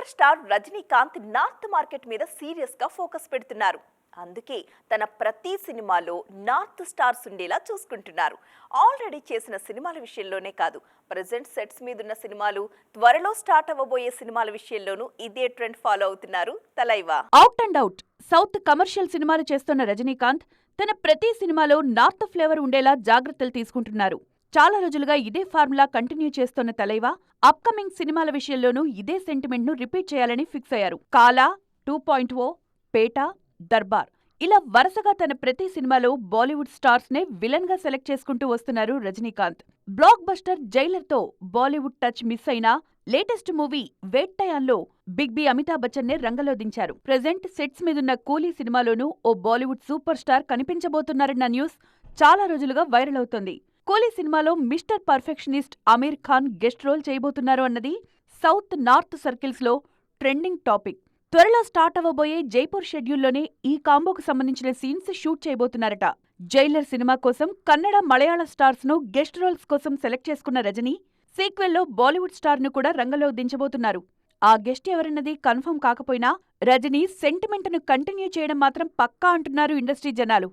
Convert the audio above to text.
Super star Rajinikanth north market మీద serious గా focus పెడుతున్నారు. అందుకే తన ప్రతి సినిమాలో నార్త్ స్టార్స్ ఉండేలా చూసుకుంటున్నారు. ఆల్రెడీ చేసిన సినిమాల విషయంలోనే కాదు, ప్రెజెంట్ సెట్స్ మీదున్న సినిమాలు, త్వరలో స్టార్ట్ అవ్వబోయే సినిమాల విషయంలోనూ ఇదే ట్రెండ్ ఫాలో అవుతున్నారు Thalaiva. Out and out south commercial సినిమాలు చేస్తున్న రజనీకాంత్ తన ప్రతి సినిమాలో నార్త్ ఫ్లేవర్ ఉండేలా జాగ్రత్తలు తీసుకుంటున్నారు. చాలా రోజులుగా ఇదే ఫార్ములా కంటిన్యూ చేస్తున్న తలైవా అప్కమింగ్ సినిమాల విషయంలోనూ ఇదే సెంటిమెంట్ ను రిపీట్ చేయాలని ఫిక్స్ అయ్యారు. కాలా, 2.0, పేట, దర్బార్ ఇలా వరుసగా తన ప్రతి సినిమాలో బాలీవుడ్ స్టార్స్ నే విలన్ గా సెలెక్ట్ చేసుకుంటూ వస్తున్నారు రజనీకాంత్. బ్లాక్ బస్టర్ జైలర్ తో బాలీవుడ్ టచ్ మిస్ అయినా లేటెస్ట్ మూవీ వేట్టయాన్లో బిగ్ బి అమితాబ్ బచ్చన్ నే రంగంలో దించారు. ప్రెజెంట్ సెట్స్ మీదున్న కూలీ సినిమాలోనూ ఓ బాలీవుడ్ సూపర్ స్టార్ కనిపించబోతున్నారన్న న్యూస్ చాలా రోజులుగా వైరల్ అవుతోంది. కూలీ సినిమాలో mister perfectionist Aamir Khan guest role చేయబోతున్నారు అన్నది సౌత్ నార్త్ సర్కిల్స్ లో ట్రెండింగ్ టాపిక్. త్వరలో స్టార్ట్ అవ్వబోయే జైపూర్ షెడ్యూల్లోనే ఈ కాంబోకు సంబంధించిన సీన్స్ షూట్ చేయబోతున్నారట. జైలర్ సినిమా కోసం కన్నడ, మలయాళ స్టార్స్ ను గెస్ట్ రోల్స్ కోసం సెలెక్ట్ చేసుకున్న రజనీ సీక్వెల్లో బాలీవుడ్ స్టార్ ను కూడా రంగంలో దించబోతున్నారు. ఆ గెస్ట్ ఎవరన్నది కన్ఫర్మ్ కాకపోయినా రజనీ సెంటిమెంట్ ను కంటిన్యూ చేయడం మాత్రం పక్కా అంటున్నారు ఇండస్ట్రీ జనాలు.